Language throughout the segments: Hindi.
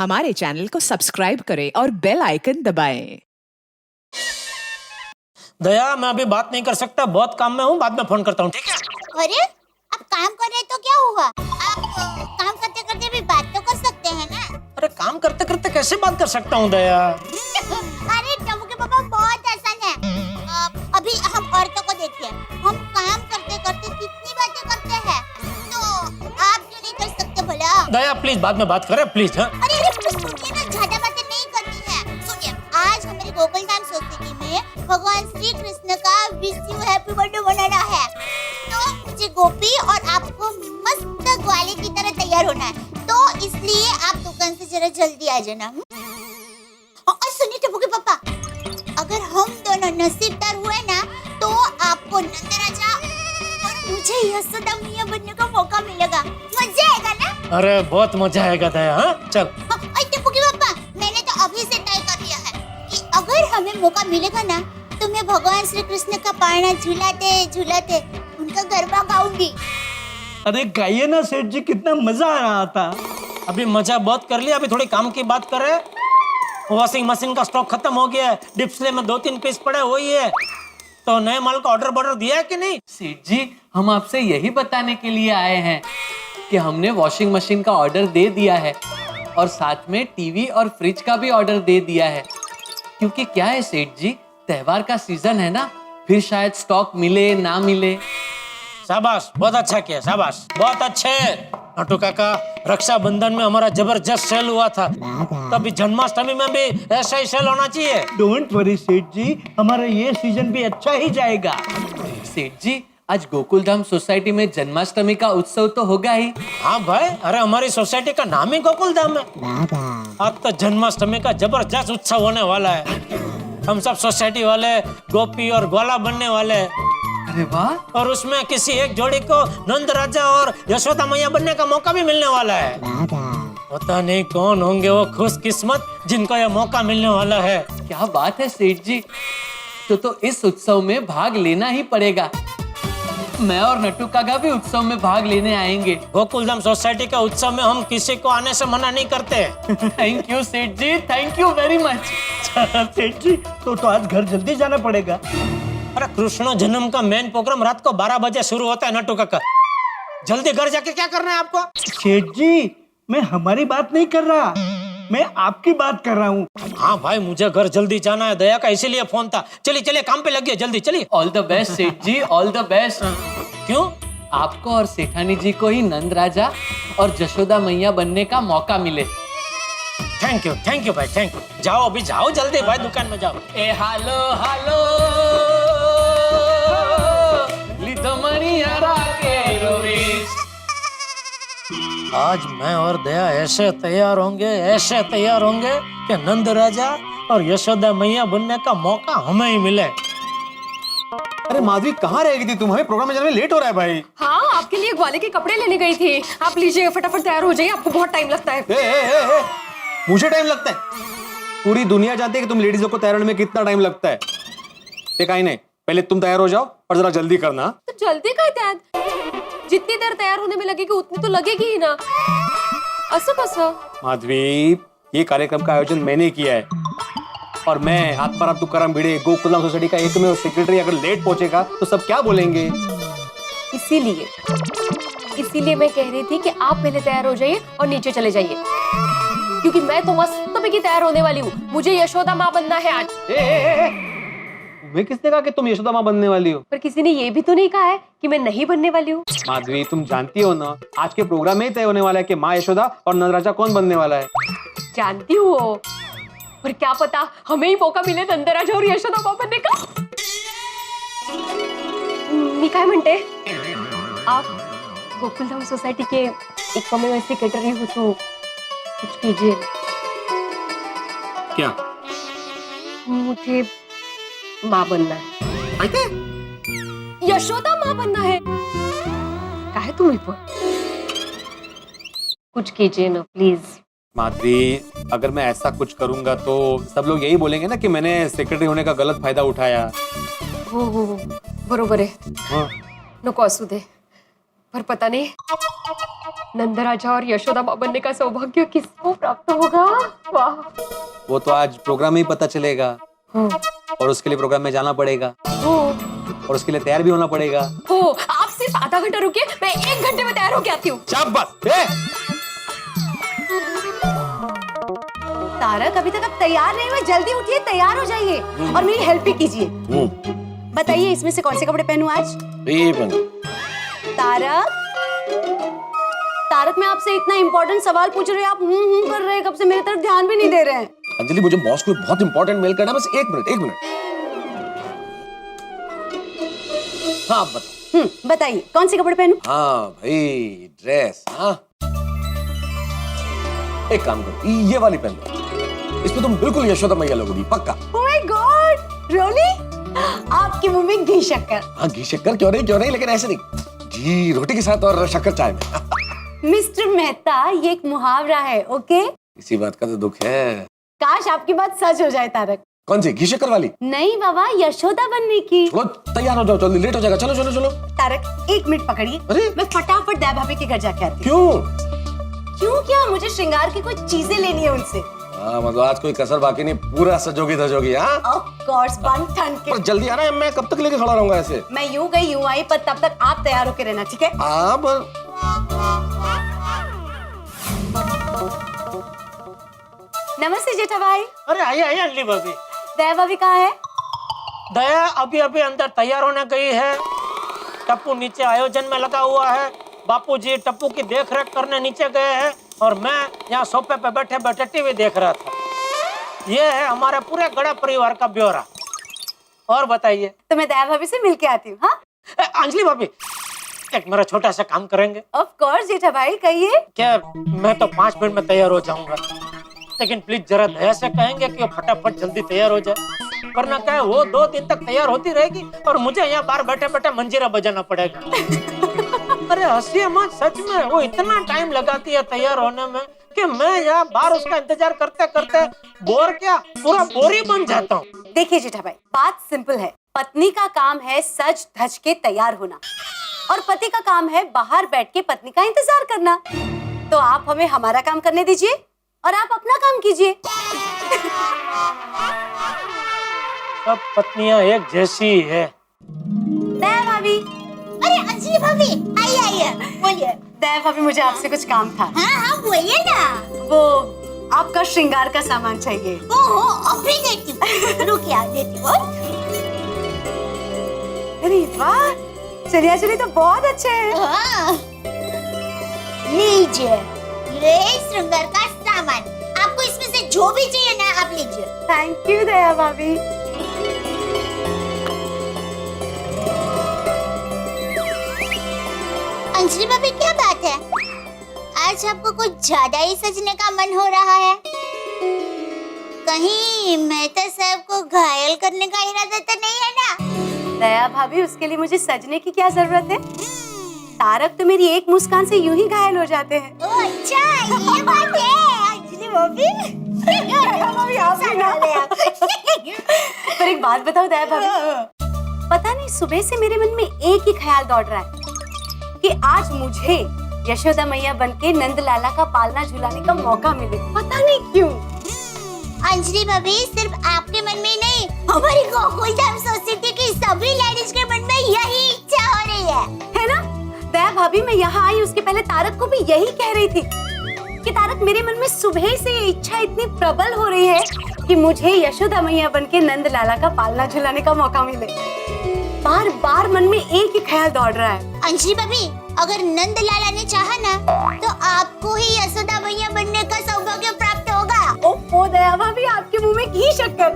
हमारे चैनल को सब्सक्राइब करें और बेल आइकन दबाएं। दया, मैं अभी बात नहीं कर सकता, बहुत काम में हूँ, बाद में फोन करता हूँ, ठीक है? अरे, आप काम कर रहे तो क्या हुआ? आप काम करते करते भी बात तो कर सकते हैं ना? अरे काम करते करते कैसे बात कर सकता हूँ दया? अरे टम्मू के पापा, बहुत आसान है। अभी हम औरतों को देखिए, हम काम करते करते कितनी बातें करते हैं, तो आप क्यों नहीं कर सकते भला? दया प्लीज बाद में बात करें प्लीज। हाँ अरे सुनिए ना, ज्यादा बातें नहीं करनी है। सुनिए, आज हमारी गोकुल धाम सोसाइटी में भगवान श्री कृष्ण का विश यू हैप्पी बर्थडे मनाना है, तो मुझे गोपी और आपको मस्त ग्वाले की तरह तैयार होना है, तो इसलिए आप दुकान से जरा जल्दी आ जाना। और सुनिए टप्पू के पापा, अगर हम दोनों नसीबदार हुए ना, तो आपको नंदराजा और मुझे यशोदा मैया बनने का मौका मिलेगा। मजा आएगा ना? अरे बहुत मजा आएगा दया। हाँ चल। टप्पू के पापा, मैंने तो अभी से तय कर लिया है कि अगर हमें मौका मिलेगा ना, तो मैं भगवान श्री कृष्ण का पाना झूलाते झूलाते उनका गरबा गाऊंगी। अरे गाइए ना सेठ जी, कितना मजा आ रहा था। अभी मजा बहुत कर लिया, अभी थोड़ी काम की बात करें। वॉशिंग मशीन का स्टॉक खत्म हो गया है, डिस्प्ले में 2-3 पीस पड़े वही है, तो नए माल का ऑर्डर दिया है कि नहीं? सेठ जी, हम आपसे यही बताने के लिए आए हैं कि हमने वॉशिंग मशीन का ऑर्डर दे दिया है और साथ में टीवी और फ्रिज का भी ऑर्डर दे दिया है, क्योंकि क्या है सेठ जी, त्योहार का सीजन है ना, फिर शायद स्टॉक मिले ना मिले। शाबाश, बहुत अच्छा किया, शाबाश, बहुत अच्छे। नटू काका, रक्षाबंधन में हमारा जबरदस्त सेल हुआ था, तभी जन्माष्टमी में भी ऐसा ही सेल होना चाहिए। डोंट वरी सेठ जी, हमारा ये सीजन भी अच्छा ही जाएगा। सेठ जी, आज गोकुल धाम सोसाइटी में जन्माष्टमी का उत्सव तो होगा ही। हाँ भाई, अरे हमारी सोसाइटी का नाम ही गोकुल धाम है। आज तो जन्माष्टमी का जबरदस्त उत्सव होने वाला है। हम सब सोसाइटी वाले गोपी और ग्वाला बनने वाले हैं। अरे वाह! और उसमें किसी एक जोड़ी को नंद राजा और यशोदा मैया बनने का मौका भी मिलने वाला है। पता नहीं कौन होंगे वो खुशकिस्मत जिनको ये मौका मिलने वाला है। क्या बात है सेठ जी, तो इस उत्सव में भाग लेना ही पड़ेगा। मैं और नट्टू काका भी उत्सव में भाग लेने आएंगे। गोकुलधाम सोसाइटी के उत्सव में हम किसी को आने से मना नहीं करते। थैंक यू सेठ जी, थैंक यू वेरी मच। सेठ जी, तो आज घर जल्दी जाना पड़ेगा। अरे कृष्ण जन्म का मेन प्रोग्राम रात को 12 बजे शुरू होता है नट्टू काका, जल्दी घर जाके क्या करना है आपको? सेठ जी, मैं हमारी बात नहीं कर रहा, मैं आपकी बात कर रहा हूँ। हाँ भाई, मुझे घर जल्दी जाना है, दया का इसीलिए फोन था। चलिए चलिए, काम पे लगिए, जल्दी चलिए। ऑल द बेस्ट सेठ जी, ऑल द बेस्ट। क्यों? आपको और सेठानी जी को ही नंद राजा और जशोदा मैया बनने का मौका मिले। थैंक यू भाई, थैंक यू। जाओ अभी, जाओ जल्दी भाई, दुकान में जाओ। ए हालो हालो लिदमणिया राके रोवेश। आज मैं और दया ऐसे तैयार होंगे कि नंद राजा और यशोदा मैया बनने का मौका हमें ही मिले। अरे माधवी, कहाँ रह गई थी तुम? हमें प्रोग्राम में जाने में लेट हो रहा है भाई। हाँ, आपके लिए ग्वाले के कपड़े लेने गई थी। आप लीजिए, फटाफट तैयार हो जाइए, आपको बहुत टाइम लगता है। ए, मुझे टाइम लगता है? पूरी दुनिया जानती है कि तुम लेडीजों को तैयार होने में कितना टाइम लगता है। कहीं नहीं, पहले तुम तैयार हो जाओ और जरा जल्दी करना। तो जल्दी का तैयार, जितनी देर तैयार होने में लगेगी उतनी तो लगेगी ही ना। असं कसं? माधवी, ये कार्यक्रम का आयोजन मैंने किया है और मैं आत्माराम तुकाराम भिड़े, गोकुलधाम सोसाइटी का एकमेव सेक्रेटरी अगर लेट पहुंचेगा तो सब क्या बोलेंगे? इसीलिए मैं कह रही थी कि आप पहले तैयार हो जाइए और नीचे चले जाइए, क्योंकि मैं तो मस्त की तैयार होने वाली हूँ। मुझे यशोदा माँ बनना है आज। मैं किसने कहा कि तुम यशोदा माँ बनने वाली हो? पर किसी ने ये भी तो नहीं कहा है कि मैं नहीं बनने वाली हूँ। माधवी, तुम जानती हो ना, आज के प्रोग्राम में ही तय होने वाला है कि माँ यशोदा और नंदराजा कौन बनने वाला है। जानती हूँ, पर क्या पता हमें ही मौका मिले नंदराजा और यशोदा माँ बनने का। मी काय म्हणते, आप गोकुलधाम सोसाइटी के एकमेव सेक्रेटरी हो तो कुछ कीजिए। क्या? मुझे माँ बनना है। यशोदा माँ बनना है। काहे तुम्ही पण? कुछ कीजिए ना प्लीज। माधवी, अगर मैं ऐसा कुछ करूंगा तो सब लोग यही बोलेंगे ना कि मैंने सेक्रेटरी होने का गलत फायदा उठाया। हो, बरोबर आहे। हाँ। नको असू दे, पर पता नहीं नंदराजा और यशोदा माँ बनने का सौभाग्य किसको प्राप्त होगा? वाह। वो तो आज प्रोग्राम में ही पता चलेगा, हो और उसके लिए प्रोग्राम में जाना पड़ेगा हो और उसके लिए तैयार भी होना पड़ेगा। हो आप सिर्फ आधा घंटा रुकिए, मैं 1 घंटे में तैयार होके आती हूँ। शाबाश। तारक, अभी तक आप तैयार नहीं हुए, जल्दी उठिए, तैयार हो जाइए और मेरी हेल्प भी कीजिए। बताइए इसमें से कौन से कपड़े पहनूं आज? तारक, तारक, मैं आपसे इतना इम्पोर्टेंट सवाल पूछ रही हूँ, आप कर रहे हैं, कब से मेरी तरफ ध्यान भी नहीं दे रहे हैं। अंजलि, मुझे बॉस को बहुत इंपॉर्टेंट मेल करना है, बस 1 मिनट। हाँ बता। बताइए कौन से कपड़े पहनूं? हाँ भाई, ड्रेस। हाँ, एक काम करो, ये वाली पहन लो, इसमें तुम बिल्कुल यशोदा मैया लगोगी, पक्का। Oh my God, really? आपके मुंह में घी शक्कर। हाँ, घी शक्कर क्यों नहीं, लेकिन ऐसे नहीं, घी रोटी के साथ और शक्कर चाय में। मिस्टर मेहता, ये एक मुहावरा है, ओके? इसी बात का तो दुख है। काश आपकी बात सच हो जाए तारक। कौन सी, घी शक्कर वाली? नहीं बाबा, यशोदा बनने की। चलो तैयार हो जाओ, जल्दी, लेट हो जाएगा। चलो। तारक 1 मिनट पकड़िए, अरे? मैं फटाफट दया भाभी के घर जाके आती हूँ। क्यों? क्या, मुझे श्रृंगार की कुछ चीजें लेनी है उनसे। हाँ, मतलब आज कोई कसर बाकी नहीं, पूरा सजोगी धजोगी। हाँ, ऑफ कोर्स, बन ठन के। पर जल्दी आना है, मैं कब तक लेके खड़ा रहूंगा ऐसे? मैं यूं गई यूं आई, पर तब तक आप तैयार होके रहना, ठीक है? हाँ, पर नमस्ते जेठा भाई। अरे आइए अंजलि भाभी। दया भाभी कहाँ है? दया अभी अंदर तैयार होने गई है। टप्पू नीचे आयोजन में लगा हुआ है। बापूजी टप्पू की देखरेख करने नीचे गए हैं और मैं यहाँ सोफे पे बैठे बैठे टीवी देख रहा था। ये है हमारे पूरे गड़ा परिवार का ब्यौरा। और बताइए। तो मैं दया भाभी से मिलके आती हूँ। हाँ, अंजलि भाभी, एक मेरा छोटा सा काम करेंगे? ऑफ कोर्स जेठा भाई, कहिए। क्या, मैं तो 5 मिनट में तैयार हो जाऊंगा, लेकिन प्लीज जरा दया से कहेंगे कि वो फटाफट जल्दी तैयार हो जाए, वरना क्या है, वो 2 दिन तक तैयार होती रहेगी और मुझे यहाँ बाहर बैठे बैठे मंजीरा बजाना पड़ेगा। अरे हंसिए मत, सच में वो इतना टाइम लगाती है तैयार होने में कि मैं यहाँ बाहर उसका इंतजार करते करते पूरा बोरी बन जाता हूँ। देखिए जेठा भाई, बात सिंपल है। पत्नी का काम है सज धज के तैयार होना और पति का काम है बाहर बैठ के पत्नी का इंतजार करना। तो आप हमें हमारा काम करने दीजिए और आप अपना काम कीजिए। सब पत्नियां एक जैसी है। दया भाभी। अरे अंजलि भाभी, आइए बोलिए। दया भाभी, मुझे आपसे कुछ काम था। हाँ बोलिए ना। वो आपका श्रृंगार का सामान चाहिए। ओहो, अभी देती हूँ, रुकिए देती हूँ। अरे वाह, चलिए तो बहुत अच्छे हैं। हाँ। लीजिए, ये श्रृंगार का सामान। आपको इसमें से जो भी चाहिए ना, आप लीजिए। थैंक यू दया भाभी। अंजलि भाभी, क्या बात है? आज आपको कुछ ज्यादा ही सजने का मन हो रहा है। कहीं मेहता साहब को घायल करने का इरादा तो नहीं है ना? दया भाभी, उसके लिए मुझे सजने की क्या जरूरत है? तारक तो मेरी एक मुस्कान से यूं ही घायल हो जाते हैं। ओह अच्छा, ये बात है। अंजलि भाभी, पर एक बात बताओ दया भाभी, पता नहीं सुबह से मेरे मन में एक ही ख्याल दौड़ रहा है कि आज मुझे यशोदा मैया बनके नंद लाला का पालना झुलाने का मौका मिले। पता नहीं क्यों। अंजलि भाभी, सिर्फ आपके मन में नहीं, हमारी गोकुलधाम सोसाइटी की सभी लेडीज के मन में यही इच्छा हो रही है ना? दया भाभी, मैं यहाँ आई उसके पहले तारक को भी यही कह रही थी कि तारक, मेरे मन में सुबह से ये इच्छा इतनी प्रबल हो रही है कि मुझे यशोदा मैया बनके नंद लाला का पालना झुलाने का मौका मिले। बार बार मन में एक ही ख्याल दौड़ रहा है। अंजलि भाभी, अगर नंद लाला ने चाहा ना, तो आपको ही यशोदा मैया बनने का सौभाग्य प्राप्त होगा। ओह दया भाभी, आपके मुंह में घी शक्कर।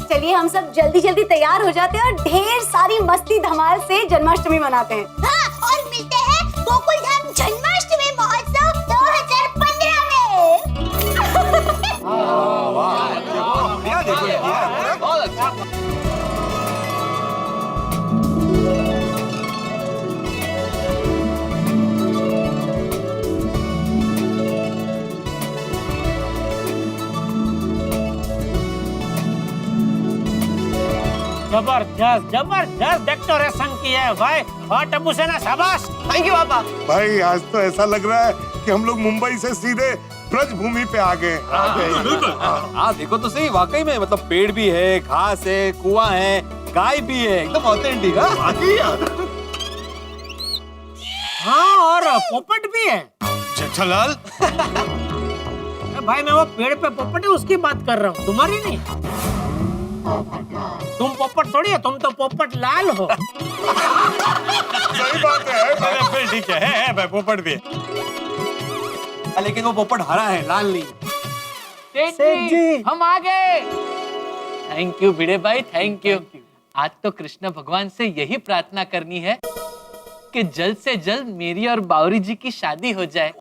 चलिए हम सब जल्दी जल्दी तैयार हो जाते हैं और ढेर सारी मस्ती धमाल से जन्माष्टमी मनाते हैं। हाँ, और मिलते हैं गोकुलधाम जन्माष्टमी महोत्सव 2015 में। जबरदस्त जबरदस्त डेकोरेशन की है भाई। और टप्पू सेना शाबाश। थैंक यू पापा। भाई आज तो ऐसा लग रहा है कि हम लोग मुंबई से सीधे ब्रज भूमि पे आ गए। हाँ देखो तो सही, वाकई में मतलब पेड़ भी है, घास है, कुआं है, गाय भी है, एकदम ऑथेंटिक। हाँ और पोपट भी है। छलाल भाई मैं वो पेड़ पे पोपट है उसकी बात कर रहा हूँ, तुम्हारी नहीं। तुम पोपट थोड़ी है, तुम तो पोपट लाल हो। सही बात है। फिर ठीक है भाई, पोपट भी है, लेकिन वो पोपट हरा है, लाल नहीं। सेठ जी हम आ गए। थैंक यू भिड़े भाई, थैंक यू। आज तो कृष्ण भगवान से यही प्रार्थना करनी है कि जल्द से जल्द मेरी और बावरी जी की शादी हो जाए।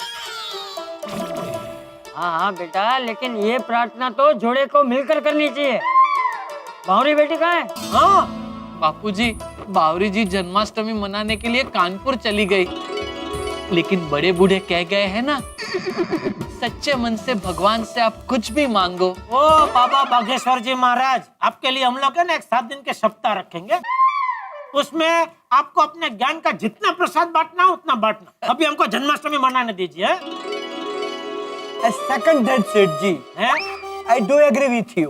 हाँ बेटा, लेकिन ये प्रार्थना तो जोड़े को मिलकर करनी चाहिए। बावरी बेटी कहाँ है? हाँ बापूजी, बावरी जी जन्माष्टमी मनाने के लिए कानपुर चली गई, लेकिन बड़े बूढ़े कह गए हैं ना, सच्चे मन से भगवान से आप कुछ भी मांगो। ओ बाबा बागेश्वर जी महाराज, आपके लिए हम लोग है ना एक 7 दिन के सप्ताह रखेंगे। उसमें आपको अपने ज्ञान का जितना प्रसाद बांटना हो उतना बांटना। अभी हमको जन्माष्टमी मनाने दीजिए। Second that Seth ji, I do agree with you.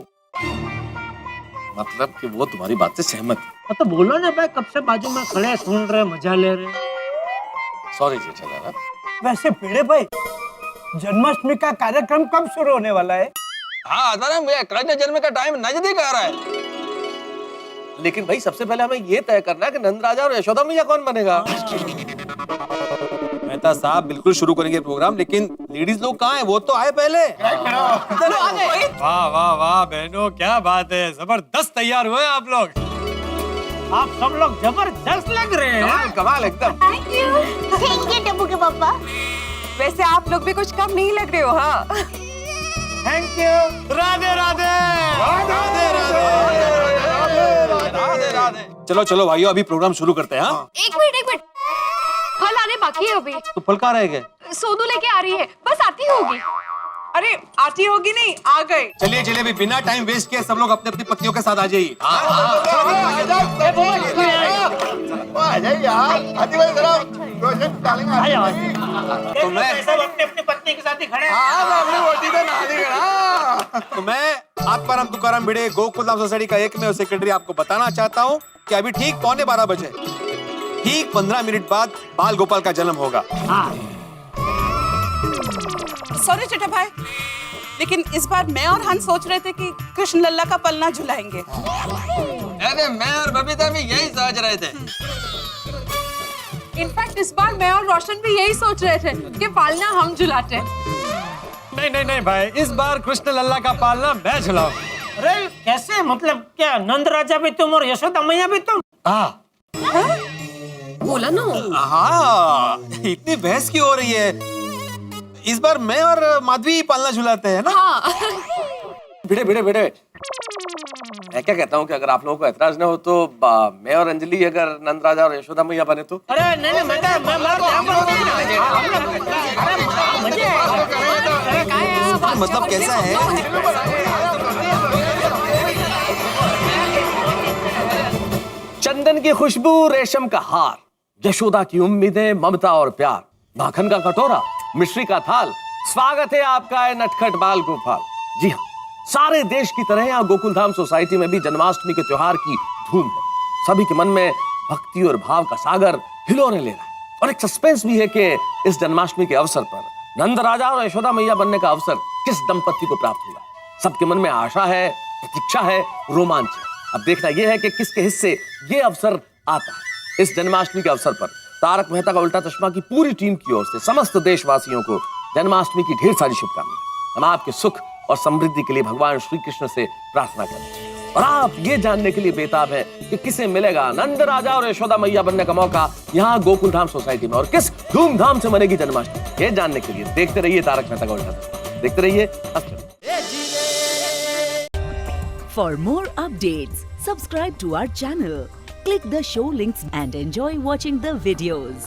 मतलब कि वो तुम्हारी बात से सहमत है। तो बोलो ना भाई, कब से बाजू में खड़े सुन रहे, मजा ले रहे। सॉरी जी छलाल। वैसे भिड़े भाई, जन्माष्टमी का कार्यक्रम कब शुरू होने वाला है? हाँ कृष्ण जन्म का टाइम नजदीक आ रहा है, लेकिन भाई सबसे पहले हमें ये तय करना है कि नंद राजा और यशोदा मैया कौन बनेगा। मेहता साहब बिल्कुल शुरू करेंगे प्रोग्राम, लेकिन लेडीज लोग कहाँ हैं? वो तो आए पहले। वाह वाह वाह बहनों, क्या बात है, जबरदस्त तैयार हुए आप लोग। आप सब लोग जबरदस्त लग रहे हैं। कमाल एकदम। थैंक यू टप्पू के पापा। वैसे आप लोग भी कुछ कम नहीं लग रहे हो। हाँ थैंक यू। राधे राधे राधे राधे राधे। चलो चलो भाइयों, अभी प्रोग्राम शुरू करते हैं। हाँ एक मिनट, फल आने बाकी है अभी। तो फल कहाँ रह गए? सोनू लेके आ रही है, बस आती होगी। अरे आती होगी नहीं, आ गए। चलिए चलिए, अभी बिना टाइम वेस्ट किए सब लोग अपने अपनी पत्नियों के साथ आ जाइए। तो मैं सब अपने अपने पत्नी के साथ ही खड़े हैं। तो मैं आत्माराम तुकाराम भिड़े गोकुल धाम सोसाइटी का एकमेव सेक्रेटरी आपको बताना चाहता हूँ कि अभी ठीक 12:15 बजे, ठीक 15 मिनट बाद बाल गोपाल का जन्म होगा। सॉरी चिट्टा भाई, लेकिन इस बार मैं और हंस सोच रहे थे कि कृष्ण लल्ला का पलना झुलाएंगे। अरे मैं और बबीता भी यही सोच रहे थे। इनफैक्ट इस बार मैं और रोशन भी यही सोच रहे थे कि पालना हम झुलाते। नहीं नहीं नहीं भाई, इस बार कृष्ण लल्ला का पालना मैं झुलाऊं। अरे कैसे, मतलब क्या नंद राजा भी तुम और यशोदा मैया भी तुम? बोला ना। हाँ, इतनी बहस क्यों हो रही है? इस बार मैं और माधवी पालना झुलाते हैं ना। हाँ। भिड़े मैं क्या कहता हूँ कि अगर आप लोगों को ऐतराज ना हो तो मैं और अंजलि अगर नंद राजा और यशोदा मैया बने तो। अरे नहीं नहीं, मतलब कैसा है? चंदन की खुशबू, रेशम का हार, यशोदा की उम्मीदें, ममता और प्यार, माखन का कटोरा, मिश्री का थाल, स्वागत है आपका नटखट बाल गोपाल। जी हाँ, सारे देश की तरह यहाँ गोकुलधाम सोसाइटी में भी जन्माष्टमी के त्योहार की धूम है। सभी के मन में भक्ति और भाव का सागर हिलोने ले रहा है, और एक सस्पेंस भी है कि इस जन्माष्टमी के अवसर पर नंद राजा और यशोदा मैया बनने का अवसर किस दंपति को प्राप्त हुआ। सबके मन में आशा है, प्रतीक्षा है, रोमांच है। अब देखना यह है कि किसके हिस्से ये अवसर आता है। इस जन्माष्टमी के अवसर पर तारक मेहता का उल्टा चश्मा की पूरी टीम की ओर से समस्त देशवासियों को जन्माष्टमी की ढेर सारी शुभकामनाएं। हम आपके सुख और समृद्धि के लिए भगवान श्री कृष्ण से प्रार्थना करते हैं, और आप ये जानने के लिए बेताब हैं कि किसे मिलेगा नंद राजा और यशोदा मैया बनने का मौका यहाँ गोकुलधाम सोसाइटी में, और किस धूमधाम से मनेगी जन्माष्टमी। ये जानने के लिए देखते रहिए तारक मेहता का उल्टा चश्मा, देखते रहिए। For more updates, subscribe to our channel, click the show links and enjoy watching the videos.